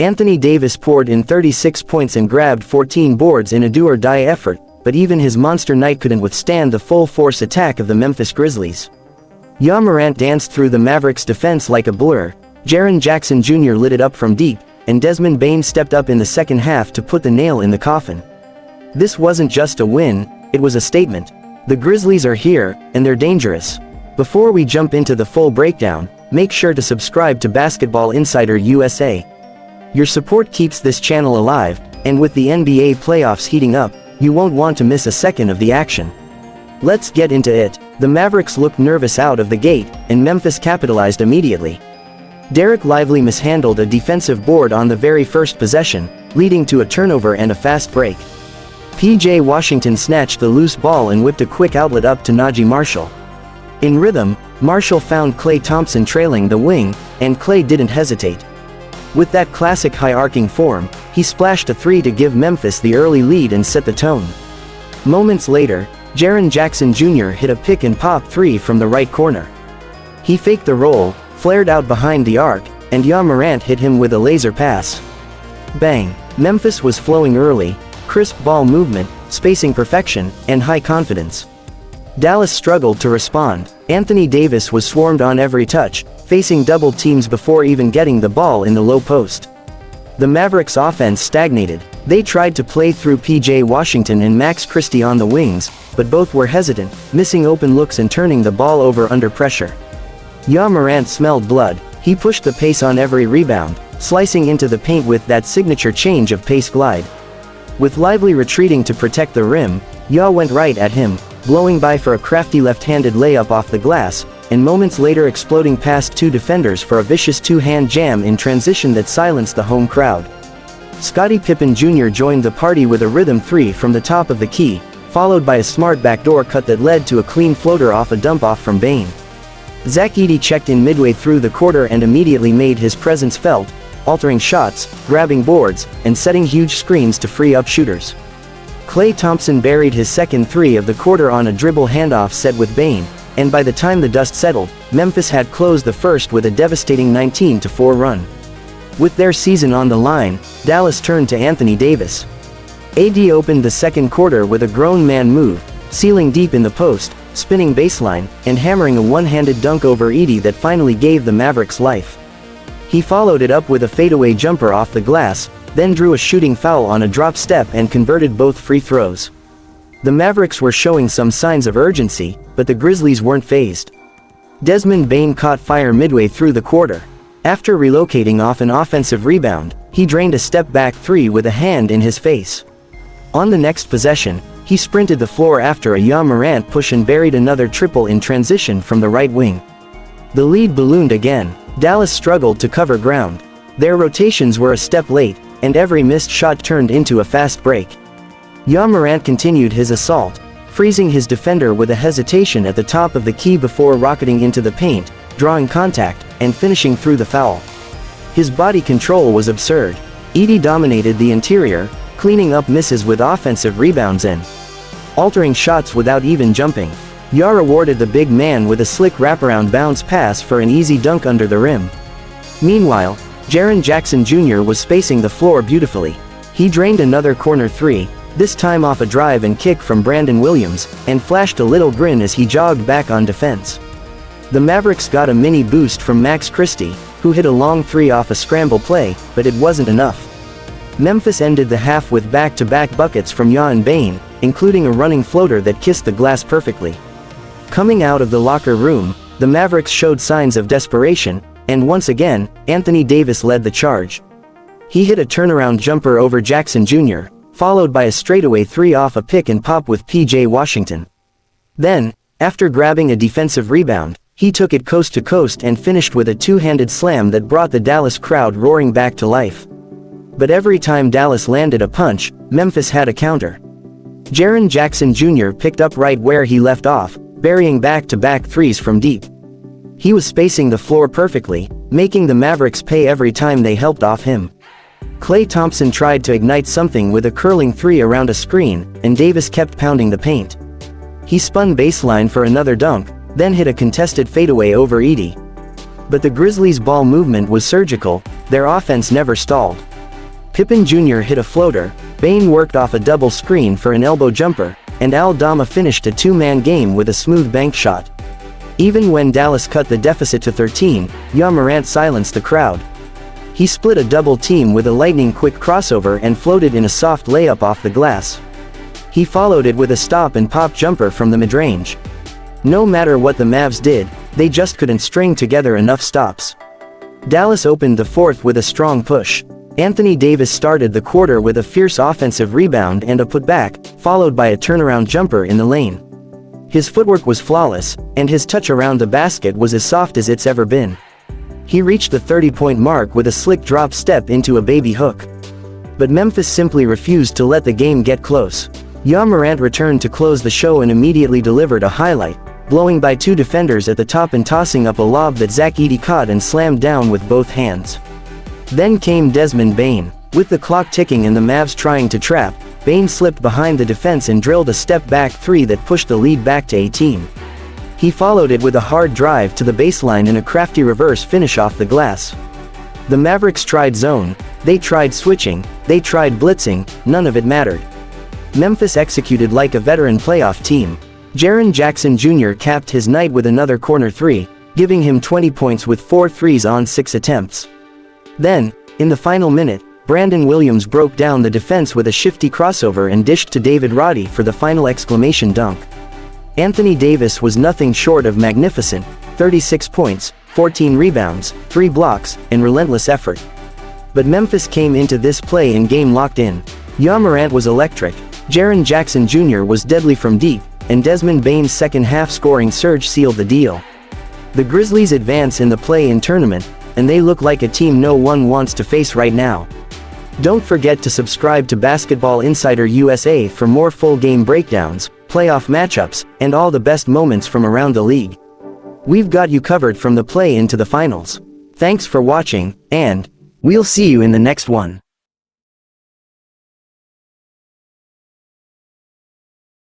Anthony Davis poured in 36 points and grabbed 14 boards in a do-or-die effort, but even his monster night couldn't withstand the full-force attack of the Memphis Grizzlies. Ja Morant danced through the Mavericks' defense like a blur, Jaren Jackson Jr. lit it up from deep, and Desmond Bane stepped up in the second half to put the nail in the coffin. This wasn't just a win, it was a statement. The Grizzlies are here, and they're dangerous. Before we jump into the full breakdown, make sure to subscribe to Basketball Insider USA. Your support keeps this channel alive, and with the NBA playoffs heating up, you won't want to miss a second of the action. Let's get into it. The Mavericks looked nervous out of the gate, and Memphis capitalized immediately. Derek Lively mishandled a defensive board on the very first possession, leading to a turnover and a fast break. PJ Washington snatched the loose ball and whipped a quick outlet up to Naji Marshall. In rhythm, Marshall found Klay Thompson trailing the wing, and Klay didn't hesitate. With that classic high-arcing form, he splashed a three to give Memphis the early lead and set the tone. Moments later, Jaren Jackson Jr. hit a pick-and-pop three from the right corner. He faked the roll, flared out behind the arc, and Ja Morant hit him with a laser pass. Bang! Memphis was flowing early, crisp ball movement, spacing perfection, and high confidence. Dallas struggled to respond. Anthony Davis was swarmed on every touch, facing double teams before even getting the ball in the low post. The Mavericks' offense stagnated. They tried to play through PJ Washington and Max Christie on the wings, but both were hesitant, missing open looks and turning the ball over under pressure. Ja Morant smelled blood. He pushed the pace on every rebound, slicing into the paint with that signature change of pace glide. With Lively retreating to protect the rim, Ja went right at him, blowing by for a crafty left-handed layup off the glass, and moments later exploding past two defenders for a vicious two-hand jam in transition that silenced the home crowd. Scotty Pippen Jr. joined the party with a rhythm three from the top of the key, followed by a smart backdoor cut that led to a clean floater off a dump-off from Bane. Edey checked in midway through the quarter and immediately made his presence felt, altering shots, grabbing boards, and setting huge screens to free up shooters. Klay Thompson buried his second three of the quarter on a dribble handoff set with Bane, and by the time the dust settled, Memphis had closed the first with a devastating 19-4 run. With their season on the line, Dallas turned to Anthony Davis. Edey opened the second quarter with a grown man move, sealing deep in the post, spinning baseline, and hammering a one-handed dunk over Edey that finally gave the Mavericks life. He followed it up with a fadeaway jumper off the glass, then drew a shooting foul on a drop step and converted both free throws. The Mavericks were showing some signs of urgency, but the Grizzlies weren't fazed. Desmond Bane caught fire midway through the quarter. After relocating off an offensive rebound, he drained a step-back three with a hand in his face. On the next possession, he sprinted the floor after a Ja Morant push and buried another triple in transition from the right wing. The lead ballooned again. Dallas struggled to cover ground. Their rotations were a step late, and every missed shot turned into a fast break. Ja Morant continued his assault, freezing his defender with a hesitation at the top of the key before rocketing into the paint, drawing contact, and finishing through the foul. His body control was absurd. Edey dominated the interior, cleaning up misses with offensive rebounds and altering shots without even jumping. Ja rewarded the big man with a slick wraparound bounce pass for an easy dunk under the rim. Meanwhile, Jaren Jackson Jr. was spacing the floor beautifully. He drained another corner three, this time off a drive and kick from Brandon Williams, and flashed a little grin as he jogged back on defense. The Mavericks got a mini boost from Max Christie, who hit a long three off a scramble play, but it wasn't enough. Memphis ended the half with back-to-back buckets from Ja and Bane, including a running floater that kissed the glass perfectly. Coming out of the locker room, the Mavericks showed signs of desperation, and once again, Anthony Davis led the charge. He hit a turnaround jumper over Jackson Jr., followed by a straightaway three off a pick and pop with PJ Washington. Then, after grabbing a defensive rebound, he took it coast to coast and finished with a two-handed slam that brought the Dallas crowd roaring back to life. But every time Dallas landed a punch, Memphis had a counter. Jaren Jackson Jr. picked up right where he left off, burying back-to-back threes from deep. He was spacing the floor perfectly, making the Mavericks pay every time they helped off him. Klay Thompson tried to ignite something with a curling three around a screen, and Davis kept pounding the paint. He spun baseline for another dunk, then hit a contested fadeaway over Edey. But the Grizzlies' ball movement was surgical, their offense never stalled. Pippen Jr. hit a floater, Bane worked off a double screen for an elbow jumper, and Aldama finished a two-man game with a smooth bank shot. Even when Dallas cut the deficit to 13, Ja Morant silenced the crowd. He split a double team with a lightning-quick crossover and floated in a soft layup off the glass. He followed it with a stop and pop jumper from the mid-range. No matter what the Mavs did, they just couldn't string together enough stops. Dallas opened the fourth with a strong push. Anthony Davis started the quarter with a fierce offensive rebound and a putback, followed by a turnaround jumper in the lane. His footwork was flawless, and his touch around the basket was as soft as it's ever been. He reached the 30-point mark with a slick drop step into a baby hook. But Memphis simply refused to let the game get close. Ja Morant returned to close the show and immediately delivered a highlight, blowing by two defenders at the top and tossing up a lob that Edey caught and slammed down with both hands. Then came Desmond Bane. With the clock ticking and the Mavs trying to trap, Bane slipped behind the defense and drilled a step-back three that pushed the lead back to 18. He followed it with a hard drive to the baseline and a crafty reverse finish off the glass. The Mavericks tried zone, they tried switching, they tried blitzing, none of it mattered. Memphis executed like a veteran playoff team. Jaren Jackson Jr. capped his night with another corner three, giving him 20 points with 4 threes on 6 attempts. Then, in the final minute, Brandon Williams broke down the defense with a shifty crossover and dished to David Roddy for the final exclamation dunk. Anthony Davis was nothing short of magnificent, 36 points, 14 rebounds, 3 blocks, and relentless effort. But Memphis came into this play in game locked in. Ja Morant was electric, Jaren Jackson Jr. was deadly from deep, and Desmond Bane's second-half scoring surge sealed the deal. The Grizzlies advance in the play-in tournament, and they look like a team no one wants to face right now. Don't forget to subscribe to Basketball Insider USA for more full-game breakdowns, playoff matchups, and all the best moments from around the league. We've got you covered from the play-in to the finals. Thanks for watching, and we'll see you in the next one.